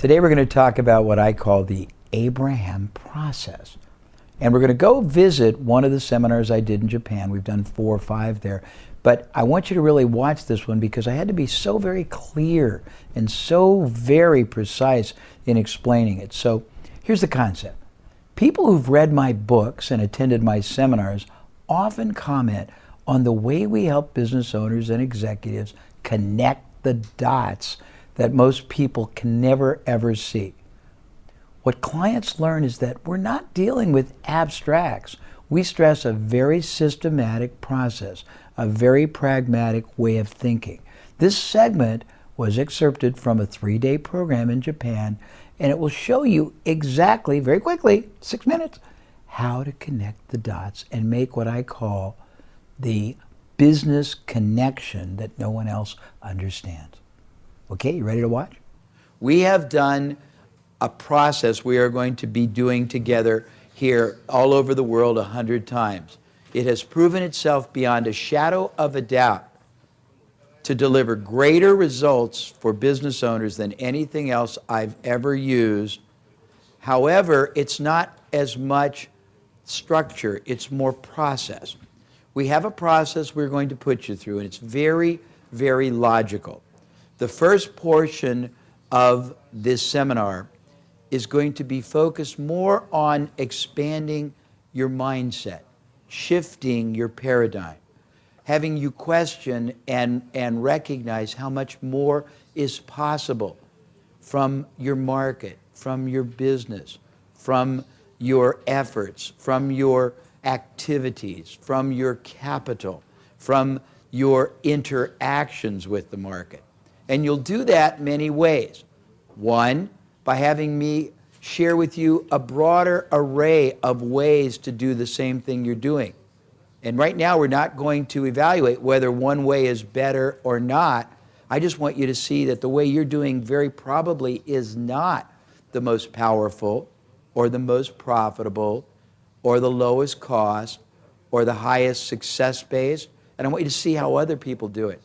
Today we're going to talk about what I call the Abraham process. And we're going to go visit one of the seminars I did in Japan. We've done 4 or 5 there. But I want you to really watch this one because I had to be so very clear and so very precise in explaining it. So here's the concept. People who've read my books and attended my seminars often comment on the way we help business owners and executives connect the dots that most people can never ever see. What clients learn is that we're not dealing with abstracts. We stress a very systematic process, a very pragmatic way of thinking. This segment was excerpted from a 3-day program in Japan, and it will show you exactly, very quickly, 6 minutes, how to connect the dots and make what I call the business connection that no one else understands. Okay, you ready to watch? We have done a process we are going to be doing together here all over the world 100 times. It has proven itself beyond a shadow of a doubt to deliver greater results for business owners than anything else I've ever used. However, it's not as much structure, it's more process. We have a process we're going to put you through, and it's very, very logical. The first portion of this seminar is going to be focused more on expanding your mindset, shifting your paradigm, having you question and recognize how much more is possible from your market, from your business, from your efforts, from your activities, from your capital, from your interactions with the market. And you'll do that many ways. One, by having me share with you a broader array of ways to do the same thing you're doing. And right now we're not going to evaluate whether one way is better or not. I just want you to see that the way you're doing very probably is not the most powerful or the most profitable or the lowest cost or the highest success base. And I want you to see how other people do it.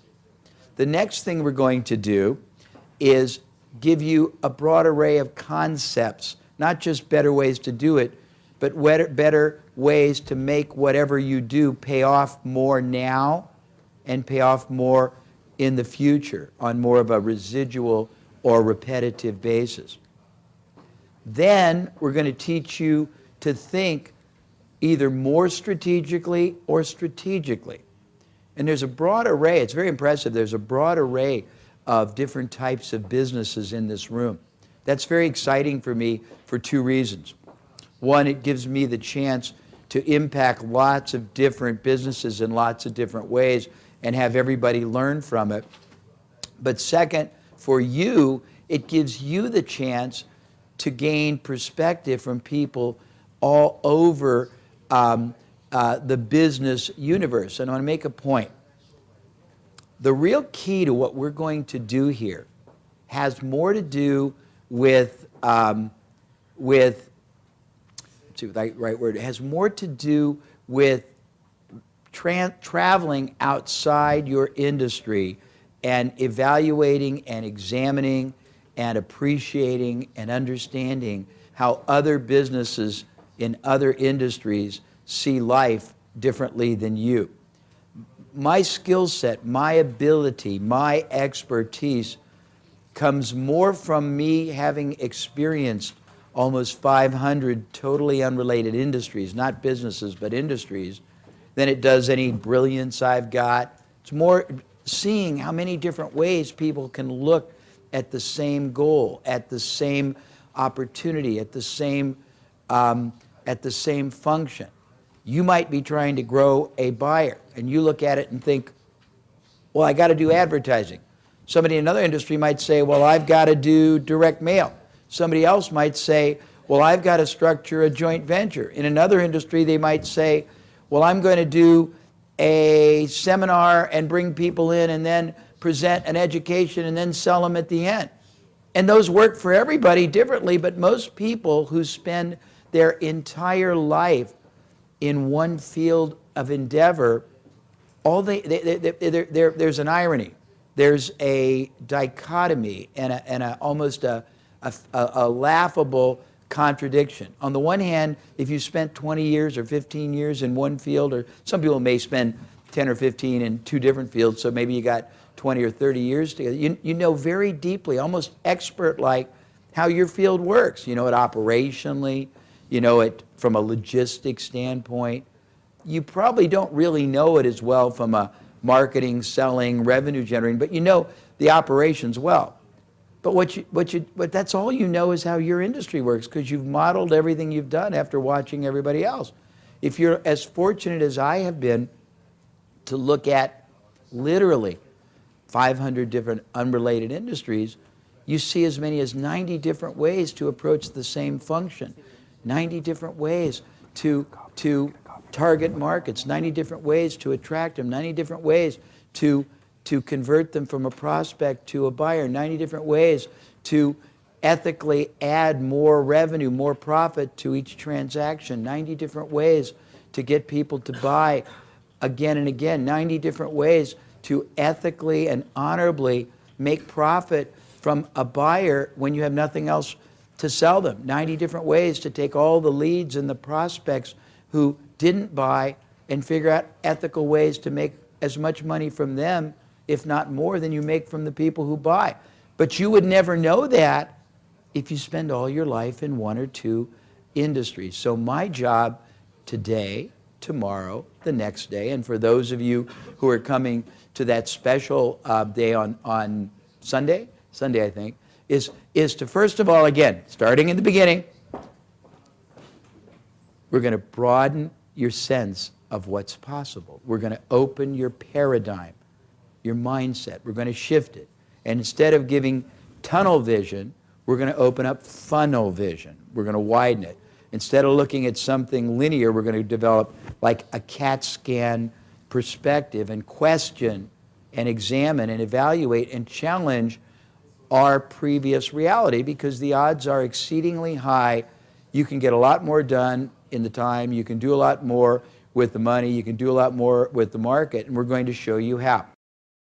The next thing we're going to do is give you a broad array of concepts, not just better ways to do it, but better ways to make whatever you do pay off more now and pay off more in the future on more of a residual or repetitive basis. Then we're going to teach you to think either more strategically or strategically. And there's a broad array, it's very impressive, there's a broad array of different types of businesses in this room. That's very exciting for me for 2 reasons. One, it gives me the chance to impact lots of different businesses in lots of different ways and have everybody learn from it. But second, for you, it gives you the chance to gain perspective from people all over the business universe. And I want to make a point. The real key to what we're going to do here has more to do with it has more to do with traveling outside your industry and evaluating and examining and appreciating and understanding how other businesses in other industries see life differently than you. My skill set, my ability, my expertise comes more from me having experienced almost 500 totally unrelated industries, not businesses, but industries, than it does any brilliance I've got. It's more seeing how many different ways people can look at the same goal, at the same opportunity, at the same function. You might be trying to grow a buyer, and you look at it and think, well, I got to do advertising. Somebody in another industry might say, well, I've got to do direct mail. Somebody else might say, well, I've got to structure a joint venture. In another industry, they might say, well, I'm going to do a seminar and bring people in and then present an education and then sell them at the end. And those work for everybody differently, but most people who spend their entire life in one field of endeavor, there's an irony. There's a dichotomy and almost a a laughable contradiction. On the one hand, if you spent 20 years or 15 years in one field, or some people may spend 10 or 15 in two different fields, so maybe you got 20 or 30 years together, you know very deeply, almost expert-like, how your field works. You know it operationally, you know it from a logistics standpoint. You probably don't really know it as well from a marketing, selling, revenue generating, but you know the operations well. But that's all you know is how your industry works, because you've modeled everything you've done after watching everybody else. If you're as fortunate as I have been to look at literally 500 different unrelated industries, you see as many as 90 different ways to approach the same function, 90 different ways to target markets, 90 different ways to attract them, 90 different ways to convert them from a prospect to a buyer, 90 different ways to ethically add more revenue, more profit to each transaction, 90 different ways to get people to buy again and again, 90 different ways to ethically and honorably make profit from a buyer when you have nothing else to sell them, 90 different ways to take all the leads and the prospects who didn't buy and figure out ethical ways to make as much money from them, if not more, than you make from the people who buy. But you would never know that if you spend all your life in one or two industries. So my job today, tomorrow, the next day, and for those of you who are coming to that special day on Sunday I think, is to first of all, again, starting in the beginning, we're going to broaden your sense of what's possible. We're going to open your paradigm, your mindset. We're going to shift it. And instead of giving tunnel vision, we're going to open up funnel vision. We're going to widen it. Instead of looking at something linear, we're going to develop like a CAT scan perspective and question and examine and evaluate and challenge our previous reality, because the odds are exceedingly high. You can get a lot more done in the time. You can do a lot more with the money. You can do a lot more with the market, and we're going to show you how.